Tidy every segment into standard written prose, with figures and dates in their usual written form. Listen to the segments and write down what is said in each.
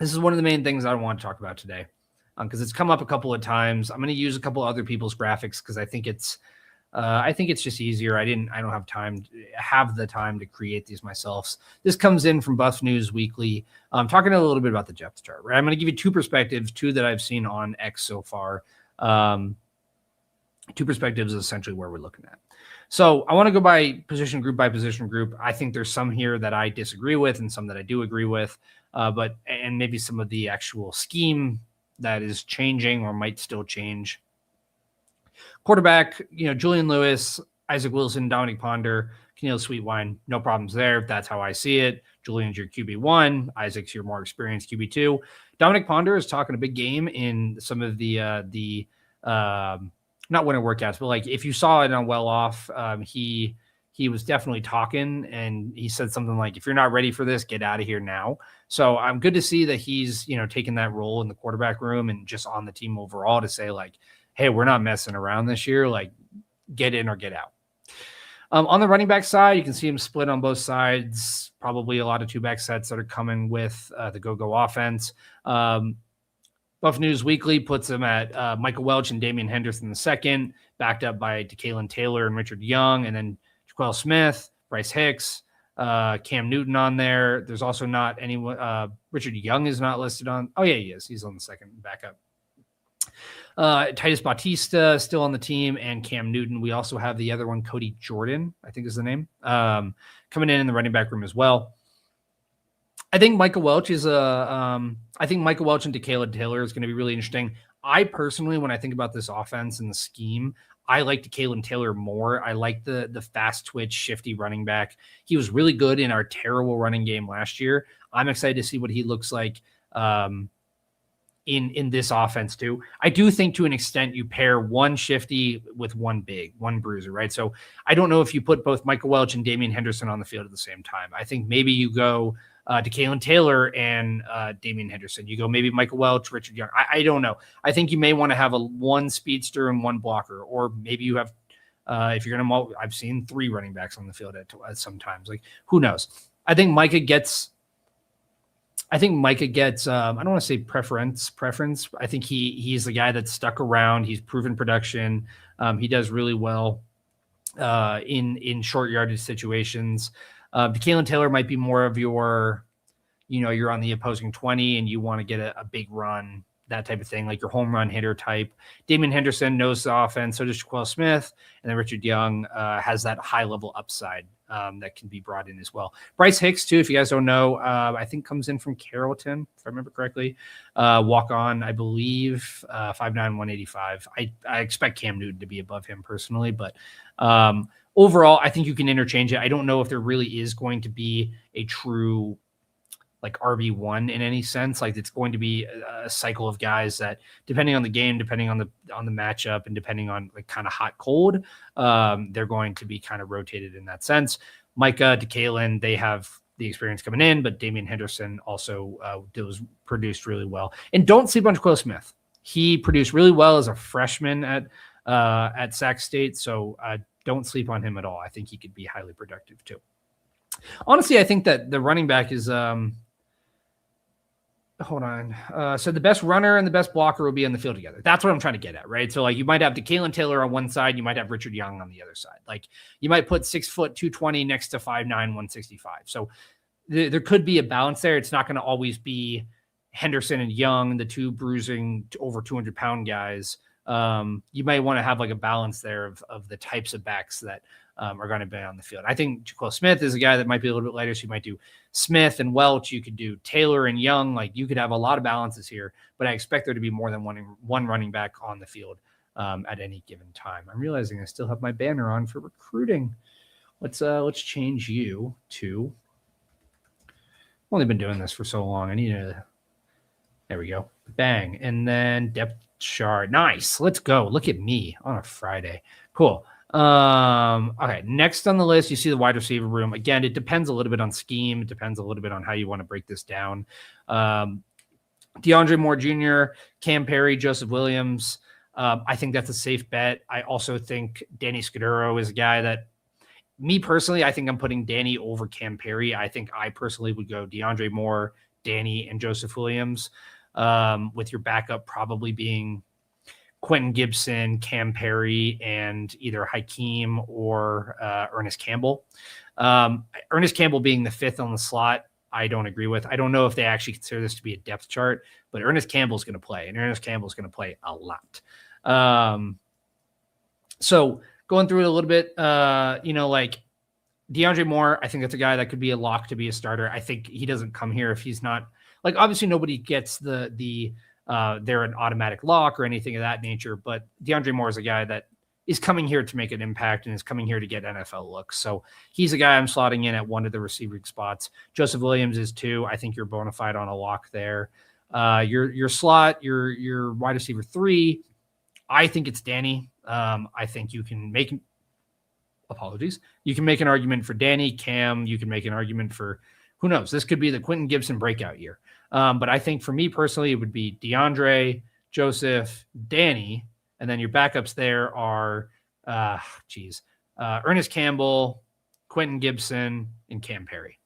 This is one of the main things I want to talk about today, because it's come up a couple of times. I'm going to use a couple other people's graphics because I think it's just easier. I don't have the time to create these myself. This comes in from Buff News Weekly. I'm talking a little bit about the depth chart, right? I'm going to give you two perspectives, two that I've seen on X so far. Two perspectives is essentially where we're looking at. So I want to go by position group. I think there's some here that I disagree with and some that I do agree with, and maybe some of the actual scheme that is changing or might still change. Quarterback, Julian Lewis, Isaac Wilson, Dominic Ponder, Keneal Sweetwine, no problems there. That's how I see it. Julian's your QB1. Isaac's your more experienced QB2. Dominic Ponder is talking a big game in some of the not winter workouts, but like if you saw it on Well Off, he was definitely talking, and he said something like, if you're not ready for this, get out of here now. So I'm good to see that he's, taking that role in the quarterback room and just on the team overall to say like, hey, we're not messing around this year. Like, get in or get out. On the running back side, you can see him split on both sides. Probably a lot of two-back sets that are coming with the go-go offense. Buff News Weekly puts him at Michael Welch and Damian Henderson II, backed up by DeKalen Taylor and Richard Young, and then Jaquel Smith, Bryce Hicks, Cam Newton on there. There's also not anyone. Richard Young is not listed on. Oh, yeah, he is. He's on the second backup. Titus Bautista still on the team, and Cam Newton. We also have the other one, Cody Jordan, I think is the name, coming in the running back room as well. I think Michael Welch and DeKalen Taylor is going to be really interesting. I personally, when I think about this offense and the scheme, I like DeKalen Taylor more. I like the fast twitch, shifty running back. He was really good in our terrible running game last year. I'm excited to see what he looks like in this offense too. I do think to an extent you pair one shifty with one bruiser, right? So I don't know if you put both Michael Welch and Damian Henderson on the field at the same time. I think maybe you go DeKalen Taylor and Damian Henderson. You go maybe Michael Welch, Richard Young. I don't know. I think you may want to have one speedster and one blocker, or maybe you have, if you're going to, I've seen 3 running backs on the field at sometimes. Like, who knows? I think Micah gets, I don't want to say preference. I think he's the guy that's stuck around. He's proven production. He does really well in short yardage situations. DeKalen Taylor might be more of your, you're on the opposing 20 and you want to get a big run, that type of thing, like your home run hitter type. Damian Henderson knows the offense, so does Jaquel Smith, and then Richard Young has that high level upside that can be brought in as well. Bryce Hicks too, if you guys don't know, I think comes in from Carrollton, if I remember correctly. Walk on, I believe, 5'9", 185. I expect Cam Newton to be above him personally, but overall, I think you can interchange it. I don't know if there really is going to be a true like RB1 in any sense. Like, it's going to be a cycle of guys that, depending on the game, depending on the matchup, and depending on like kind of hot cold, they're going to be kind of rotated in that sense. Micah, DeKalen, they have the experience coming in, but Damian Henderson also produced really well. And don't sleep on Jaquel Smith. He produced really well as a freshman at Sac State, so don't sleep on him at all. I think he could be highly productive too. Honestly, I think that the running back is hold on. So the best runner and the best blocker will be on the field together. That's what I'm trying to get at, right? So like you might have DeKalen Taylor on one side, you might have Richard Young on the other side. Like you might put 6 foot 220 next to 5'9", 165. So there could be a balance there. It's not going to always be Henderson and Young, the two bruising over 200-pound guys. You might want to have like a balance there of the types of backs that are going to be on the field. I think Jaquel Smith is a guy that might be a little bit lighter, so you might do Smith and Welch. You could do Taylor and Young. Like you could have a lot of balances here, but I expect there to be more than one running back on the field at any given time. I'm realizing I still have my banner on for recruiting. Let's change you to. I've only been doing this for so long. I need to. There we go. Bang, and then depth chart. Nice. Let's go. Look at me on a Friday. Cool. Okay, next on the list, you see the wide receiver room. Again, it depends a little bit on scheme. It depends a little bit on how you want to break this down. DeAndre Moore Jr., Cam Perry, Joseph Williams. I think that's a safe bet. I also think Danny Scudero is a guy that, me personally, I think I'm putting Danny over Cam Perry. I think I personally would go DeAndre Moore, Danny and Joseph Williams, with your backup probably being Quentin Gibson, Cam Perry, and either Hakeem or Ernest Campbell. Ernest Campbell being the 5th on the slot, I don't agree with. I don't know if they actually consider this to be a depth chart, but Ernest Campbell's going to play, and Ernest Campbell's going to play a lot. So going through it a little bit, like DeAndre Moore, I think that's a guy that could be a lock to be a starter. I think he doesn't come here if he's not, like, obviously nobody gets they're an automatic lock or anything of that nature, but DeAndre Moore is a guy that is coming here to make an impact and is coming here to get NFL looks. So he's a guy I'm slotting in at one of the receiving spots. Joseph Williams is 2. I think you're bona fide on a lock there. Your slot, your wide receiver 3, I think it's Danny. I think you can make, you can make an argument for Danny, Cam. You can make an argument for, who knows? This could be the Quentin Gibson breakout year. But I think for me personally, it would be DeAndre, Joseph, Danny, and then your backups there are, Ernest Campbell, Quentin Gibson, and Cam Perry.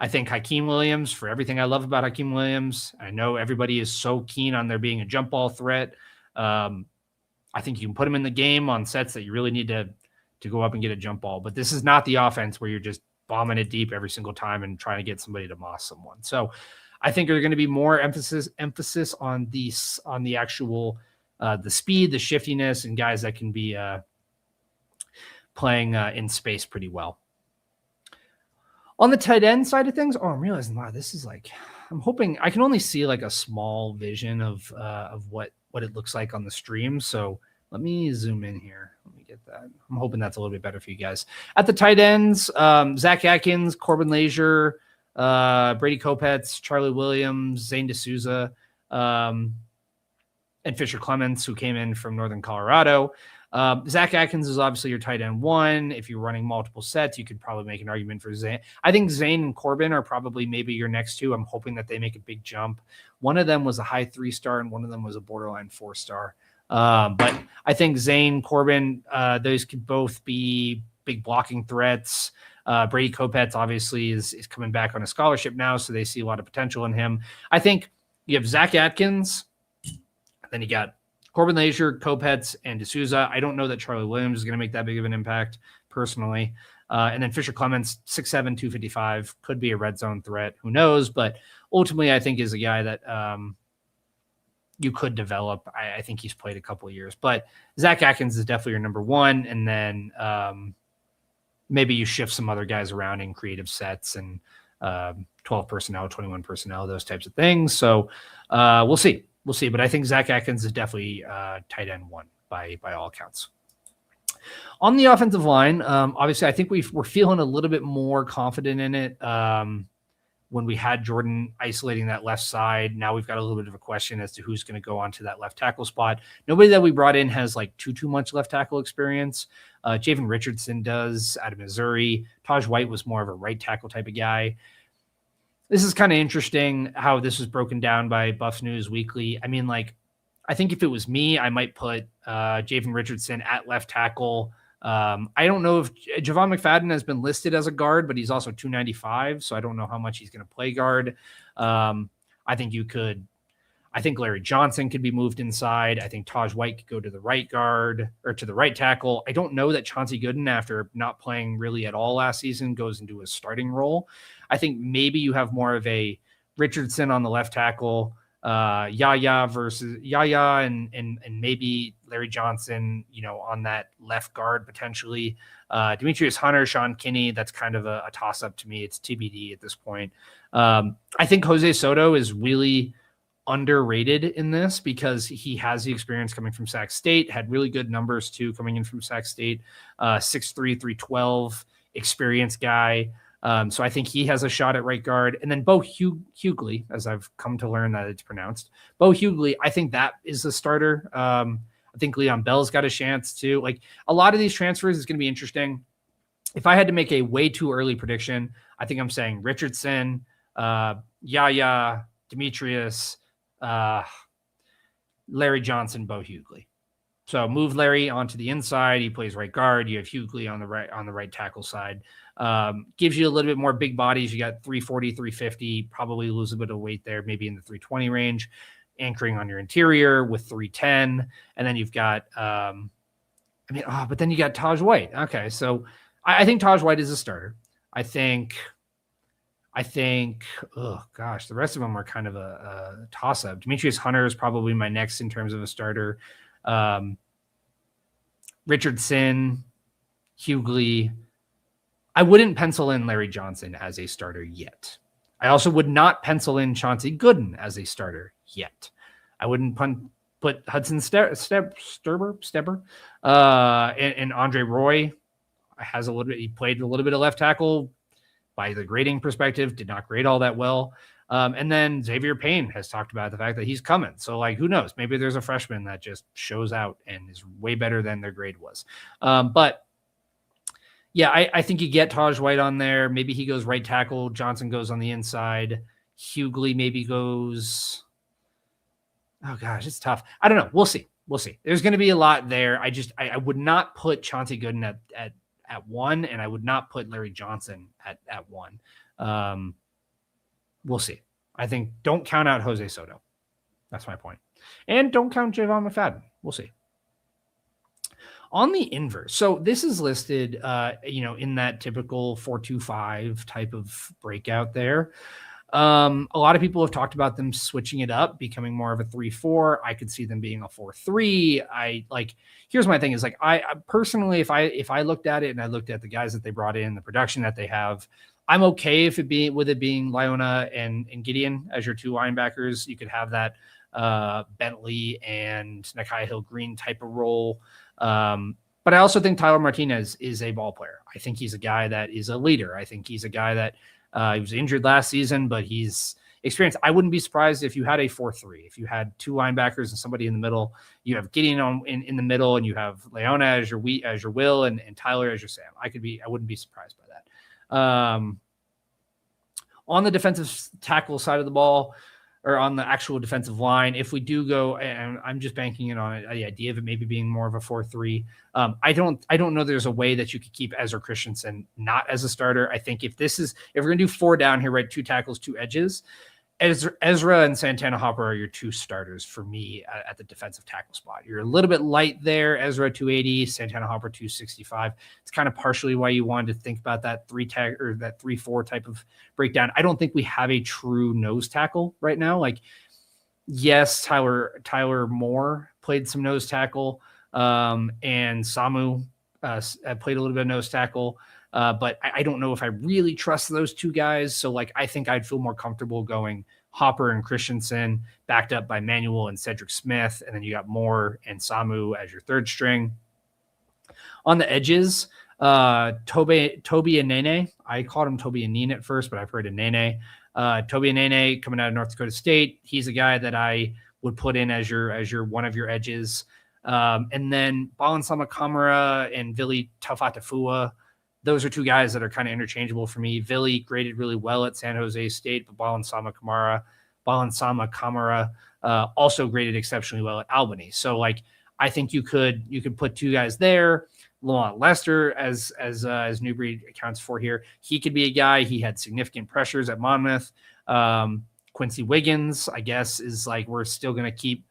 I think Hakeem Williams, for everything I love about Hakeem Williams, I know everybody is so keen on there being a jump ball threat. I think you can put him in the game on sets that you really need to go up and get a jump ball. But this is not the offense where you're just bombing it deep every single time and trying to get somebody to moss someone. So I think there's going to be more emphasis on the actual the speed, the shiftiness, and guys that can be playing in space pretty well. On the tight end side of things, I'm realizing, wow, this is like, I'm hoping I can only see like a small vision of what it looks like on the stream. So let me zoom in here. Let me get that. I'm hoping that's a little bit better for you guys. At the tight ends, Zach Atkins, Corbin Leisure, Brady Kopetz, Charlie Williams, Zane D'Souza, and Fisher Clements, who came in from Northern Colorado. Zach Atkins is obviously your tight end 1. If you're running multiple sets, you could probably make an argument for Zane. I think Zane and Corbin are probably maybe your next 2. I'm hoping that they make a big jump. One of them was a high 3-star and one of them was a borderline 4-star. But I think Zane, Corbin, those could both be big blocking threats. Brady Kopetz obviously is coming back on a scholarship now, so they see a lot of potential in him. I think you have Zach Atkins, then you got Corbin Leisure, Kopetz, and D'Souza. I don't know that Charlie Williams is going to make that big of an impact personally. And then Fisher Clements, 6'7", 255, could be a red zone threat. Who knows? But ultimately, I think is a guy that you could develop. I think he's played a couple of years. But Zach Atkins is definitely your number 1. And then maybe you shift some other guys around in creative sets and 12 personnel, 21 personnel, those types of things. So we'll see. We'll see. But I think Zach Atkins is definitely tight end 1 by all accounts. On the offensive line, obviously, I think we're feeling a little bit more confident in it when we had Jordan isolating that left side. Now we've got a little bit of a question as to who's going to go onto that left tackle spot. Nobody that we brought in has like too much left tackle experience. Javen Richardson does out of Missouri. Taj White was more of a right tackle type of guy. This is kind of interesting how this was broken down by Buffs News Weekly. I mean, like, I think if it was me, I might put Javen Richardson at left tackle. I don't know if Javon McFadden has been listed as a guard, but he's also 295, so I don't know how much he's going to play guard. I think Larry Johnson could be moved inside. I think Taj White could go to the right guard or to the right tackle. I don't know that Chauncey Gooden, after not playing really at all last season, goes into a starting role. I think maybe you have more of a Richardson on the left tackle, Yaya and maybe Larry Johnson, on that left guard potentially. Demetrius Hunter, Sean Kinney, that's kind of a toss-up to me. It's TBD at this point. I think Jose Soto is really underrated in this because he has the experience coming from Sac State, had really good numbers too coming in from Sac State, 6'3", 312, experienced guy. So I think he has a shot at right guard. And then Bo Hughley, as I've come to learn that it's pronounced, Bo Hughley, I think that is the starter. I think Leon Bell's got a chance too. Like, a lot of these transfers is going to be interesting. If I had to make a way too early prediction, I think I'm saying Richardson, Yaya, Demetrius, Larry Johnson, Bo Hughley. So move Larry onto the inside. He plays right guard. You have Hughley on the right tackle side. Gives you a little bit more big bodies. You got 340, 350, probably lose a bit of weight there, maybe in the 320 range, anchoring on your interior with 310. And then you've got, but then you got Taj White. Okay. So I think Taj White is a starter. I think, oh gosh, the rest of them are kind of a toss up. Demetrius Hunter is probably my next in terms of a starter. Richardson, Hughley. I wouldn't pencil in Larry Johnson as a starter yet. I also would not pencil in Chauncey Gooden as a starter yet. I wouldn't put Hudson Stepper, and Andre Roy he played a little bit of left tackle. By the grading perspective, did not grade all that well. And then Xavier Payne has talked about the fact that he's coming. So, like, who knows? Maybe there's a freshman that just shows out and is way better than their grade was. But, yeah, I think you get Taj White on there. Maybe he goes right tackle. Johnson goes on the inside. Hughley maybe goes – oh, gosh, it's tough. I don't know. We'll see. There's going to be a lot there. I would not put Chauncey Gooden at 1, and I would not put Larry Johnson at 1. We'll see. I think don't count out Jose Soto. That's my point. And don't count Javon McFadden. We'll see. On the inverse, so this is listed, in that typical 4-2-5 type of breakout there. A lot of people have talked about them switching it up, becoming more of a 3-4. I could see them being a 4-3. Here's my thing is like, I personally, if I looked at it and I looked at the guys that they brought in, the production that they have, I'm okay with it being Liona and Gideon as your two linebackers. You could have that Bentley and Nakai Hill-Green type of role. But I also think Tyler Martinez is a ball player. I think he's a guy that is a leader. I think he's a guy that he was injured last season, but he's experienced. I wouldn't be surprised if you had a 4-3. If you had two linebackers and somebody in the middle, you have Gideon in the middle, and you have Leona as your Will and Tyler as your Sam. I wouldn't be surprised by that. On the defensive tackle side of the ball, or on the actual defensive line, if we do go, and I'm just banking it on the idea of it maybe being more of a 4-3. I don't know there's a way that you could keep Ezra Christensen not as a starter. I think if we're going to do 4 down here, right, 2 tackles, 2 edges, Ezra and Santana Hopper are your 2 starters for me at the defensive tackle spot. You're a little bit light there. Ezra 280, Santana Hopper 265. It's kind of partially why you wanted to think about that 3-4 type of breakdown. I don't think we have a true nose tackle right now. Like, yes, Tyler Moore played some nose tackle, and Samu played a little bit of nose tackle. But I don't know if I really trust those 2 guys. So, like, I think I'd feel more comfortable going Hopper and Christensen backed up by Manuel and Cedric Smith. And then you got Moore and Samu as your 3rd string. On the edges, Toby and Nene. I called him Toby and Nene at first, but I've heard of Nene. Toby and Nene coming out of North Dakota State. He's a guy that I would put in as your one of your edges. And then Balansama Kamara and Vili Tafatafua. Those are 2 guys that are kind of interchangeable for me. Vili graded really well at San Jose State, but Balansama Kamara also graded exceptionally well at Albany. So, like, I think you could put 2 guys there. Lamont Lester, as Newbreed accounts for here, he could be a guy. He had significant pressures at Monmouth. Quincy Wiggins, I guess, is like we're still going to keep.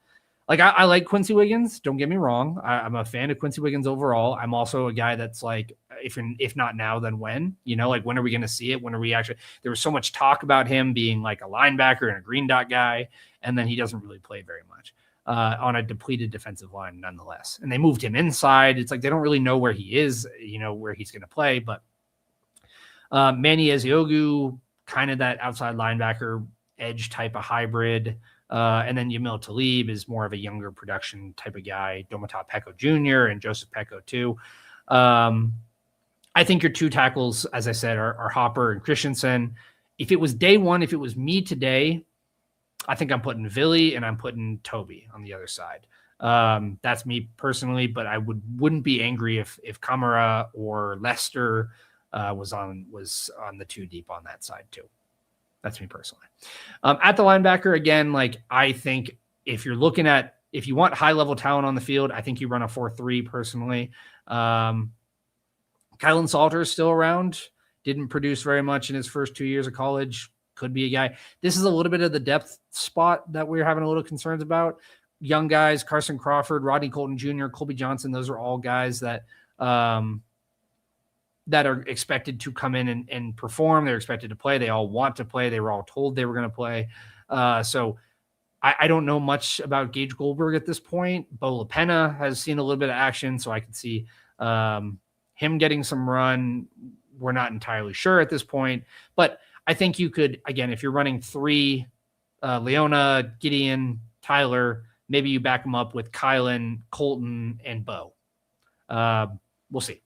Like, I like Quincy Wiggins. Don't get me wrong. I'm a fan of Quincy Wiggins overall. I'm also a guy that's like, if not now, then when? Like, when are we going to see it? When are we actually? There was so much talk about him being like a linebacker and a green dot guy, and then he doesn't really play very much on a depleted defensive line, nonetheless. And they moved him inside. It's like they don't really know where he is, where he's going to play. But Manny Eziogu, kind of that outside linebacker edge type of hybrid. And then Yamil Talib is more of a younger production type of guy. Domata Pecco Jr. and Joseph Pecco too. I think your 2 tackles, as I said, are Hopper and Christensen. If it was day one, if it was me today, I think I'm putting Vili and I'm putting Toby on the other side. That's me personally, but I wouldn't be angry if Kamara or Lester was on the 2 deep on that side too. That's me personally. At the linebacker, again, like, I think if you're looking at if you want high-level talent on the field, I think you run a 4-3 personally. Kylan Salter is still around. Didn't produce very much in his first 2 years of college. Could be a guy. This is a little bit of the depth spot that we're having a little concerns about. Young guys, Carson Crawford, Rodney Colton Jr., Colby Johnson, those are all guys that that are expected to come in and perform. They're expected to play. They all want to play. They were all told they were going to play. So I don't know much about Gage Goldberg at this point. Bo LaPena has seen a little bit of action, so I can see him getting some run. We're not entirely sure at this point, but I think you could, again, if you're running 3, Leona, Gideon, Tyler, maybe you back them up with Kylan, Colton, and Bo. We'll see.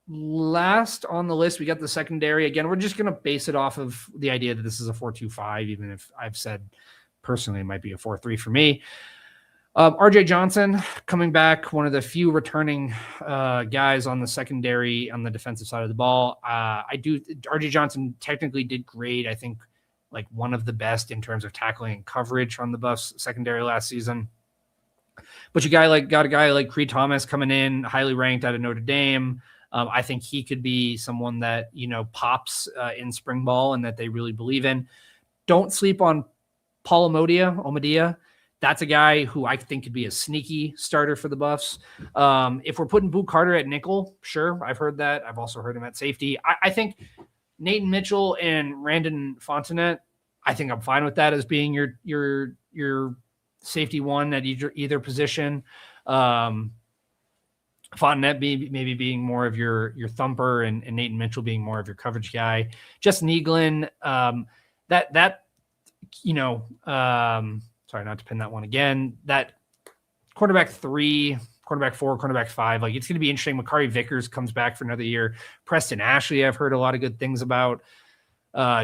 Last on the list, we got the secondary. Again, we're just going to base it off of the idea that this is a 4-2-5, even if I've said personally it might be a 4-3 for me. RJ Johnson coming back, one of the few returning guys on the secondary on the defensive side of the ball. RJ Johnson technically did great. I think like one of the best in terms of tackling and coverage on the Buffs secondary last season. But you got a guy like Creed Thomas coming in, highly ranked out of Notre Dame. I think he could be someone that, pops in spring ball and that they really believe in. Don't sleep on Paul Omodia. That's a guy who I think could be a sneaky starter for the Buffs. If we're putting Boot Carter at nickel, sure, I've heard that. I've also heard him at safety. I think Nathan Mitchell and Randon Fontenette, I think I'm fine with that as being your safety one at either position. Fontenette maybe being more of your thumper and Nathan Mitchell being more of your coverage guy. Justin Eaglin, sorry, not to pin that one again. That quarterback 3, quarterback 4, quarterback 5, like it's going to be interesting. Makari Vickers comes back for another year. Preston Ashley, I've heard a lot of good things about.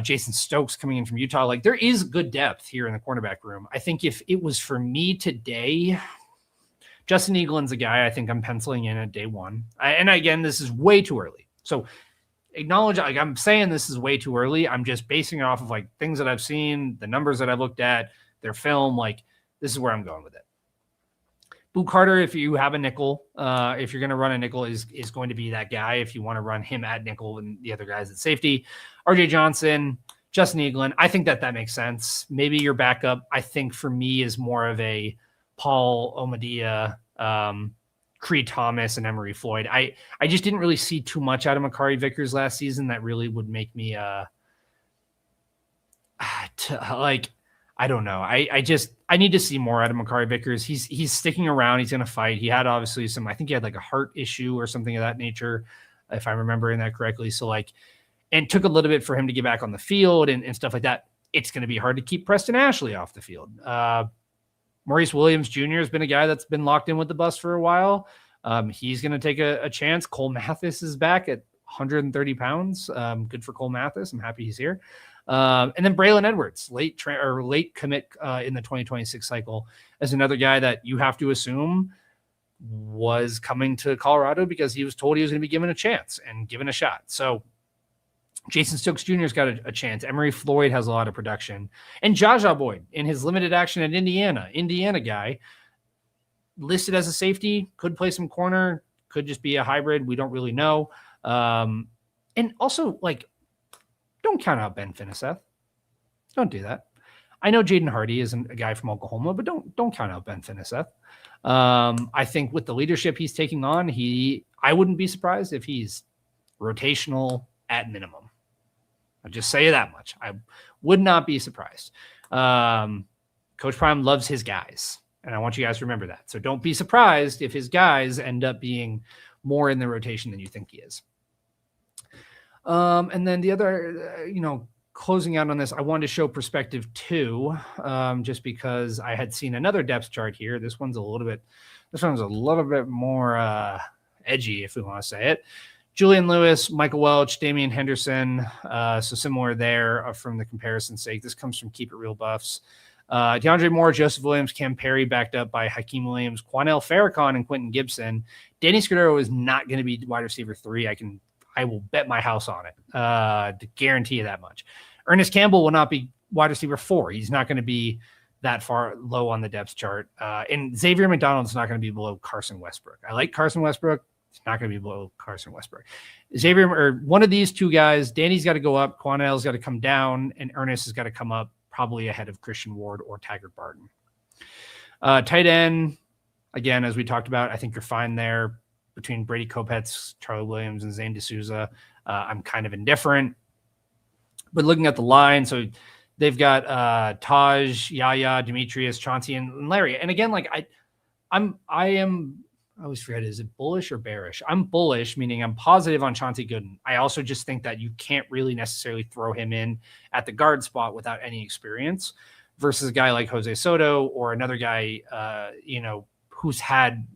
Jason Stokes coming in from Utah. Like there is good depth here in the cornerback room. I think if it was for me today, Justin Eaglin's a guy I think I'm penciling in at day 1. And again, this is way too early. So acknowledge, like I'm saying this is way too early. I'm just basing it off of like things that I've seen, the numbers that I've looked at, their film. Like this is where I'm going with it. Boot Carter, if you have a nickel, if you're going to run a nickel, is going to be that guy if you want to run him at nickel and the other guys at safety. RJ Johnson, Justin Eaglin, I think that makes sense. Maybe your backup, I think for me, is more of a Paul Omodia, Creed Thomas, and Emery Floyd. I just didn't really see too much out of Makari Vickers last season that really would make me I don't know. I need to see more out of Makari Vickers. He's sticking around. He's going to fight. He had obviously I think he had like a heart issue or something of that nature, if I'm remembering that correctly. So and took a little bit for him to get back on the field and stuff like that. It's going to be hard to keep Preston Ashley off the field. Maurice Williams Jr. has been a guy that's been locked in with the Buffs for a while. He's going to take a chance. Cole Mathis is back at 130 pounds. Good for Cole Mathis. I'm happy he's here. And then Braylon Edwards, late commit in the 2026 cycle, as another guy that you have to assume was coming to Colorado because he was told he was going to be given a chance and given a shot. So Jason Stokes Jr. has got a chance. Emery Floyd has a lot of production. And Jaja Boyd in his limited action at Indiana guy, listed as a safety, could play some corner, could just be a hybrid. We don't really know. And also, don't count out Ben Finiseth. Don't do that. I know Jaden Hardy isn't a guy from Oklahoma, but don't count out Ben Finiseth. I think with the leadership he's taking on, I wouldn't be surprised if he's rotational at minimum. I'll just say that much. I would not be surprised. Coach Prime loves his guys, and I want you guys to remember that. So don't be surprised if his guys end up being more in the rotation than you think he is. And then the other, closing out on this, I wanted to show perspective 2, just because I had seen another depth chart here. This one's a little bit more edgy, if we want to say it. Julian Lewis, Michael Welch, Damian Henderson. So similar there from the comparison's sake. This comes from Keep It Real Buffs. DeAndre Moore, Joseph Williams, Cam Perry, backed up by Hakeem Williams, Quanell Farrakhan, and Quentin Gibson. Danny Scudero is not going to be wide receiver 3. I will bet my house on it, to guarantee you that much. Ernest Campbell will not be wide receiver 4. He's not going to be that far low on the depth chart. And Xavier McDonald's not going to be below Carson Westbrook. I like Carson Westbrook. It's not going to be below Carson Westbrook. Xavier, or one of these two guys, Danny's got to go up, Quanell's got to come down, and Ernest has got to come up, probably ahead of Christian Ward or Taggart Barton. Tight end, again, as we talked about, I think you're fine there between Brady Kopetz, Charlie Williams, and Zane D'Souza. I'm kind of indifferent. But looking at the line, so they've got Taj, Yaya, Demetrius, Chauncey, and Larry. And again, like I always forget, is it bullish or bearish? I'm bullish, meaning I'm positive on Chauncey Gooden. I also just think that you can't really necessarily throw him in at the guard spot without any experience versus a guy like Jose Soto or another guy, who's had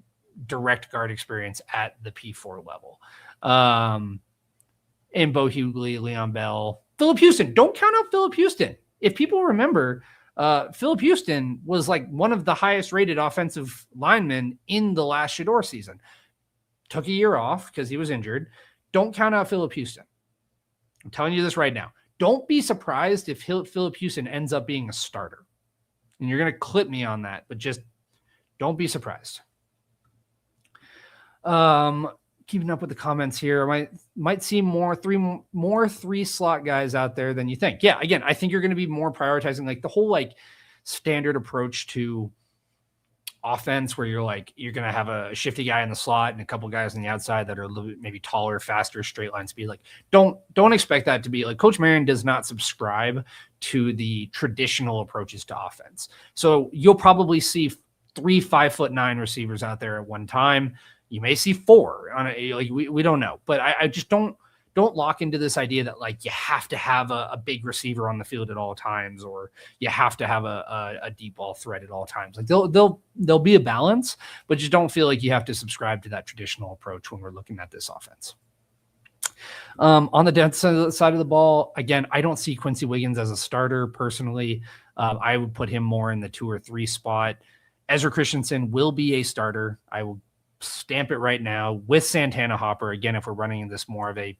direct guard experience at the P4 level. And Bo Hughley, Leon Bell, Phillip Houston. Don't count out Phillip Houston. If people remember, Phillip Houston was like one of the highest rated offensive linemen in the last Shedeur season. Took a year off because he was injured. Don't count out Phillip Houston. I'm telling you this right now. Don't be surprised if Phillip Houston ends up being a starter. And you're going to clip me on that, but just don't be surprised. Keeping up with the comments here, I might see more three slot guys out there than you think. Yeah, again, I think you're going to be more prioritizing like the whole like standard approach to offense where you're going to have a shifty guy in the slot and a couple guys on the outside that are a little bit maybe taller, faster, straight line speed. Like don't expect that to be like Coach Marion does not subscribe to the traditional approaches to offense. So you'll probably see 3 5'9" receivers out there at one time. You may see 4 on a, like we don't know, but I just don't lock into this idea that like you have to have a big receiver on the field at all times, or you have to have a deep ball threat at all times. Like there'll be a balance, but just don't feel like you have to subscribe to that traditional approach when we're looking at this offense. On the depth side of the ball, again, I don't see Quincy Wiggins as a starter personally. I would put him more in the 2 or 3 spot. Ezra Christensen will be a starter. I will stamp it right now with Santana Hopper. Again, if we're running this more of a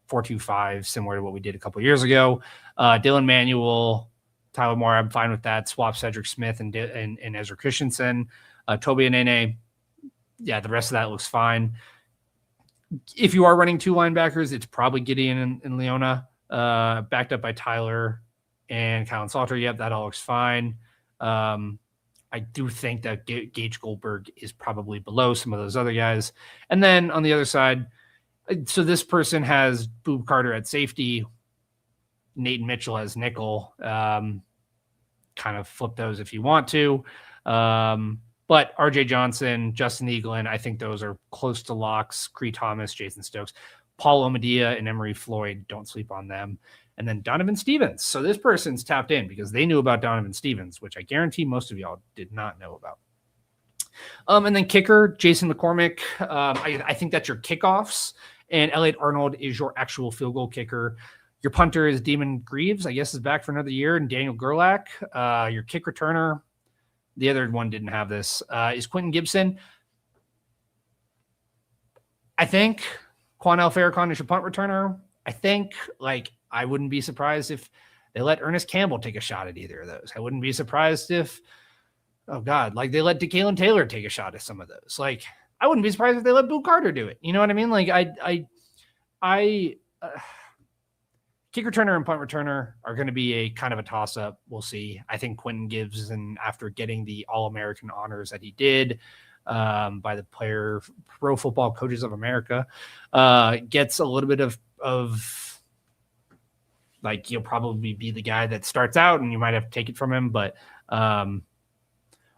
4-2-5, similar to what we did a couple years ago. Dylan Manuel, Tyler Moore, I'm fine with that. Swap Cedric Smith and Ezra Christensen. Toby Anene, yeah, the rest of that looks fine. If you are running 2 linebackers, it's probably Gideon and Leona, backed up by Tyler and Colin Salter. Yep, that all looks fine. I do think that Gage Goldberg is probably below some of those other guys. And then on the other side, so this person has Boob Carter at safety, Nathan Mitchell as nickel. Kind of flip those if you want to. But RJ Johnson, Justin Eaglin, I think those are close to locks. Cree Thomas, Jason Stokes, Paul Omadia, and Emery Floyd. Don't sleep on them. And then Donovan Stevens. So this person's tapped in because they knew about Donovan Stevens, which I guarantee most of y'all did not know about. And then kicker, Jason McCormick. I think that's your kickoffs. And Elliot Arnold is your actual field goal kicker. Your punter is Damon Greaves, I guess is back for another year, and Daniel Gerlach. Your kick returner, the other one didn't have this, is Quentin Gibson. I think Quanell Farrakhan is your punt returner. I think, I wouldn't be surprised if they let Ernest Campbell take a shot at either of those. I wouldn't be surprised if, they let DeKalen Taylor take a shot at some of those. I wouldn't be surprised if they let Boo Carter do it. You know what I mean? Kick returner and punt returner are going to be a kind of a toss-up. We'll see. I think Quentin Gibbs, and after getting the All-American honors that he did by the Pro Football Coaches of America, gets a little bit of you'll probably be the guy that starts out and you might have to take it from him. But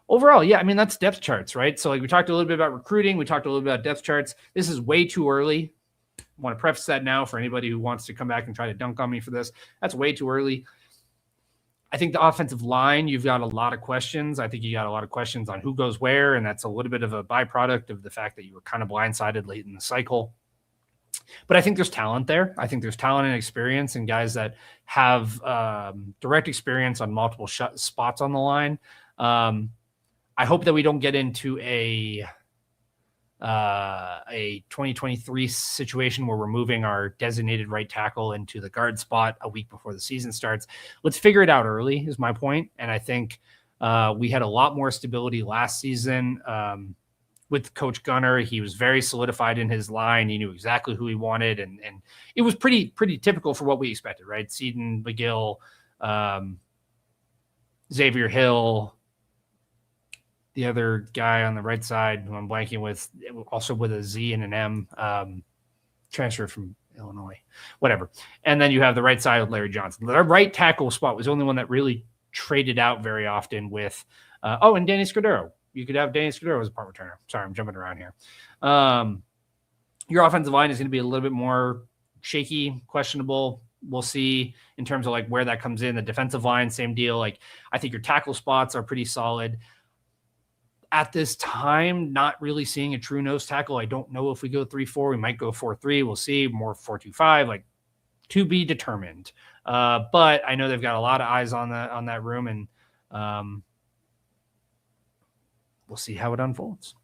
overall, yeah, I mean, that's depth charts, right? So we talked a little bit about recruiting. We talked a little bit about depth charts. This is way too early. I want to preface that now for anybody who wants to come back and try to dunk on me for this. That's way too early. I think the offensive line, you've got a lot of questions. I think you got a lot of questions on who goes where, and that's a little bit of a byproduct of the fact that you were kind of blindsided late in the cycle. But I think there's talent there. I think there's talent and experience and guys that have direct experience on multiple spots on the line. I hope that we don't get into a 2023 situation where we're moving our designated right tackle into the guard spot a week before the season starts. Let's figure it out early is my point. And I think We had a lot more stability last season. With Coach Gunner, he was very solidified in his line. He knew exactly who he wanted, and it was pretty typical for what we expected, right? Seaton, McGill, Xavier Hill, the other guy on the right side who I'm blanking with, also with a Z and an M, transfer from Illinois, whatever. And then you have the right side with Larry Johnson. The right tackle spot was the only one that really traded out very often with, and Danny Scudero. You could have Danny Scudero as a punt returner. Sorry, I'm jumping around here. Your offensive line is going to be a little bit more shaky, questionable. We'll see in terms of like where that comes in. The defensive line, same deal. Like, I think your tackle spots are pretty solid. At this time, not really seeing a true nose tackle. I don't know if we go 3-4. We might go 4-3. We'll see. More 4-2-5, like, to be determined. But I know they've got a lot of eyes on that room, and we'll see how it unfolds.